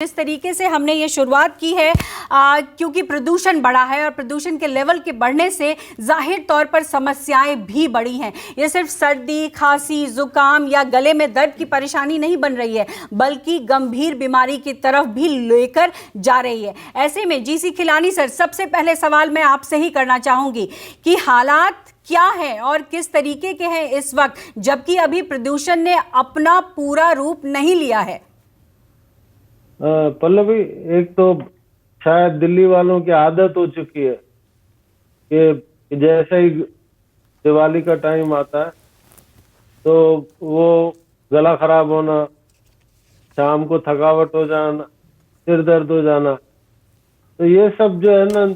जिस तरीके से हमने ये शुरुआत की है क्योंकि प्रदूषण बढ़ा है और प्रदूषण के लेवल के बढ़ने से जाहिर तौर पर समस्याएं भी बढ़ी हैं। ये सिर्फ सर्दी, खांसी, जुकाम या गले में दर्द की परेशानी नहीं बन रही है, बल्कि गंभीर बीमारी की तरफ भी लेकर जा रही है। ऐसे में जीसी खिलानी सर, सबसे पहले सवाल मैं आपसे ही करना चाहूंगी कि हालात क्या है और किस तरीके के हैं इस वक्त, जबकि अभी प्रदूषण ने अपना पूरा रूप नहीं लिया है। पल्लवी, एक तो शायद दिल्ली वालों की आदत हो चुकी है कि जैसे ही दिवाली का टाइम आता है तो वो गला खराब होना, शाम को थकावट हो जाना, सिर दर्द हो जाना, तो ये सब जो है ना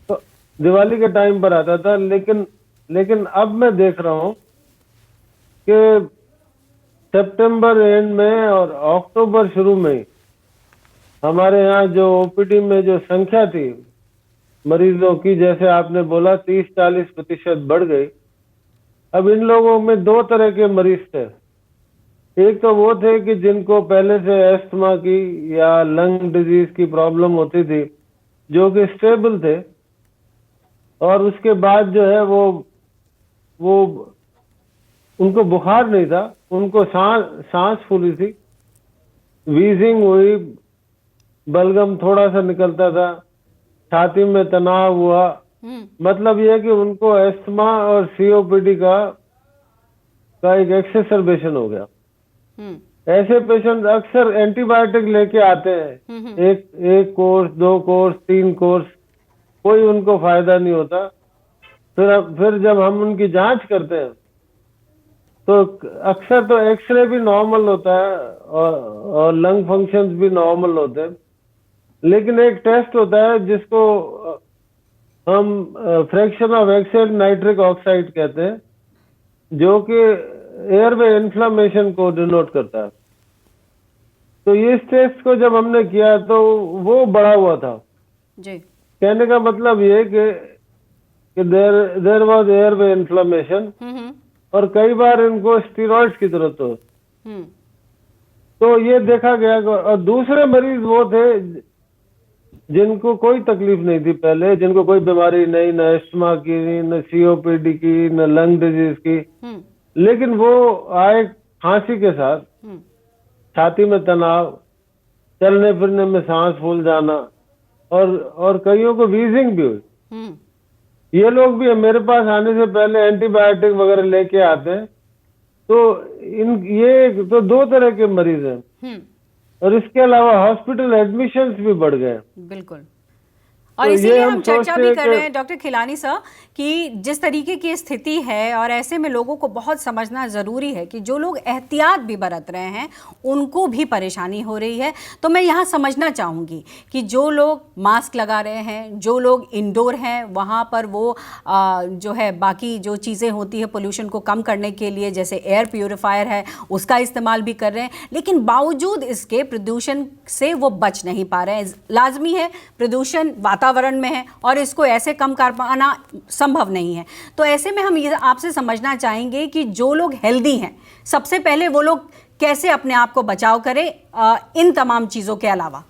तो दिवाली के टाइम पर आता था। लेकिन अब मैं देख रहा हूँ कि सितंबर एंड में और अक्टूबर शुरू में हमारे यहाँ जो ओपीडी में जो संख्या थी मरीजों की, जैसे आपने बोला 30-40% बढ़ गई। अब इन लोगों में दो तरह के मरीज थे। एक तो वो थे कि जिनको पहले से अस्थमा की या लंग डिजीज की प्रॉब्लम होती थी, जो कि स्टेबल थे, और उसके बाद जो है वो उनको बुखार नहीं था, उनको सांस फूली थी, वीजिंग हुई, बलगम थोड़ा सा निकलता था, छाती में तनाव हुआ। मतलब यह है कि उनको अस्थमा और सीओपीडी का एक एक्सेसरबेशन हो गया। ऐसे पेशेंट अक्सर एंटीबायोटिक लेके आते हैं, एक कोर्स, 2 कोर्स, 3 कोर्स, कोई उनको फायदा नहीं होता। फिर जब हम उनकी जांच करते हैं तो अक्सर तो एक्सरे भी नॉर्मल होता है और लंग फंक्शंस भी नॉर्मल होते हैं, लेकिन एक टेस्ट होता है जिसको हम fraction of exhaled nitric oxide कहते हैं, जो कि एयरवे इन्फ्लामेशन को डिनोट करता है। तो इस टेस्ट को जब हमने किया तो वो बढ़ा हुआ था जी। कहने का मतलब ये कि देयर वाज एयरवे इन्फ्लामेशन, और कई बार इनको स्टीरॉइड्स की जरूरत हो। तो ये देखा गया। और दूसरे मरीज वो थे जिनको कोई तकलीफ नहीं थी पहले, जिनको कोई बीमारी नहीं, न अस्थमा की, न सीओपीडी की, न लंग डिजीज की, लेकिन वो आए खांसी के साथ, छाती में तनाव, चलने फिरने में सांस फूल जाना, और कईयों को वीजिंग भी हुई। ये लोग भी मेरे पास आने से पहले एंटीबायोटिक वगैरह लेके आते हैं। तो ये तो 2 तरह के मरीज हैं, और इसके अलावा हॉस्पिटल एडमिशंस भी बढ़ गए। बिल्कुल, और इसीलिए हम चर्चा भी कर रहे हैं डॉक्टर खिलानी सर कि जिस तरीके की स्थिति है, और ऐसे में लोगों को बहुत समझना ज़रूरी है कि जो लोग एहतियात भी बरत रहे हैं उनको भी परेशानी हो रही है। तो मैं यहाँ समझना चाहूँगी कि जो लोग मास्क लगा रहे हैं, जो लोग इंडोर हैं, वहाँ पर वो जो है बाकी जो चीज़ें होती है पोल्यूशन को कम करने के लिए, जैसे एयर प्योरीफायर है, उसका इस्तेमाल भी कर रहे हैं, लेकिन बावजूद इसके प्रदूषण से वो बच नहीं पा रहे हैं। लाजमी है, प्रदूषण वातावरण में है और इसको ऐसे कम कर पाना संभव नहीं है। तो ऐसे में हम ये आपसे समझना चाहेंगे कि जो लोग हेल्दी हैं, सबसे पहले वो लोग कैसे अपने आप को बचाव करें इन तमाम चीजों के अलावा।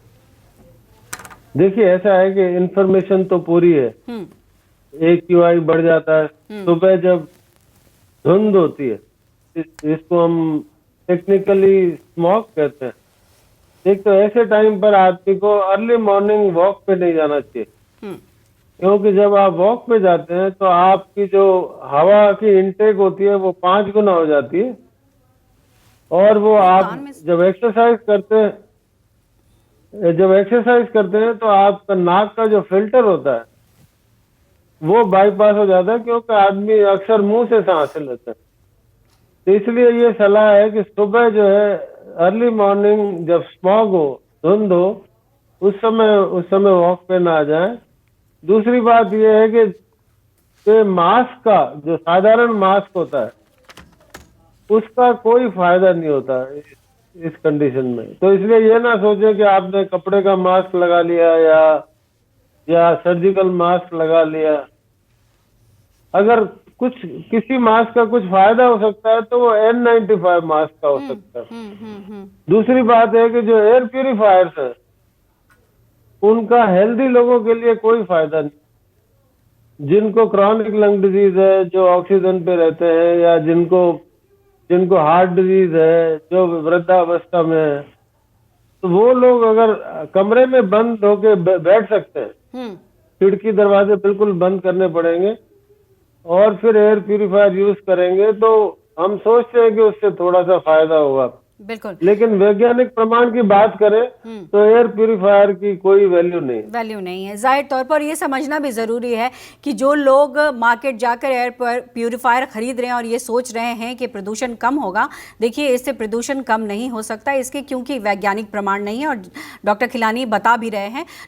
देखिए, ऐसा है कि इंफॉर्मेशन तो पूरी है। AQI बढ़ जाता है सुबह जब धुंध होती है, इसको हम टेक्निकली स्मॉग कहते हैं। एक तो ऐसे टाइम पर आदमी को अर्ली मॉर्निंग वॉक पे नहीं जाना चाहिए, क्योंकि जब आप वॉक पे जाते हैं तो आपकी जो हवा की इनटेक होती है वो 5 गुना हो जाती है, और वो आप जब एक्सरसाइज करते हैं तो आपका नाक का जो फिल्टर होता है वो बाईपास हो जाता है, क्योंकि आदमी अक्सर मुंह से सांस लेता है। तो इसलिए ये सलाह है कि सुबह जो है अर्ली मॉर्निंग जब स्मॉग हो, धुंध हो, उस समय वॉक पे ना जाए। दूसरी बात यह है कि मास्क का जो साधारण मास्क होता है उसका कोई फायदा नहीं होता इस कंडीशन में। तो इसलिए ये ना सोचे कि आपने कपड़े का मास्क लगा लिया या सर्जिकल मास्क लगा लिया। अगर किसी मास्क का कुछ फायदा हो सकता है तो वो N95 मास्क का हो सकता है। दूसरी बात है कि जो एयर प्यूरिफायर्स है उनका हेल्दी लोगों के लिए कोई फायदा नहीं। जिनको क्रॉनिक लंग डिजीज है, जो ऑक्सीजन पे रहते हैं, या जिनको जिनको हार्ट डिजीज है, जो वृद्धावस्था में है, तो वो लोग अगर कमरे में बंद होके बैठ सकते हैं, हम्म। खिड़की दरवाजे बिल्कुल बंद करने पड़ेंगे और फिर एयर प्यूरिफायर यूज करेंगे, तो हम सोचते हैं कि उससे थोड़ा सा फायदा होगा। बिल्कुल। लेकिन वैज्ञानिक प्रमाण की बात करें तो एयर प्यूरिफायर की कोई वैल्यू नहीं। वैल्यू नहीं है। जाहिर तौर पर ये समझना भी ज़रूरी है कि जो लोग मार्केट जाकर एयर प्यूरिफायर खरीद रहे हैं और ये सोच रहे हैं कि प्रदूषण कम होगा, देखिए इससे प्रदूषण कम नहीं हो सकता इसके, क्योंकि वैज्ञानिक प्रमाण नहीं है और डॉक्टर खिलानी बता भी रहे हैं।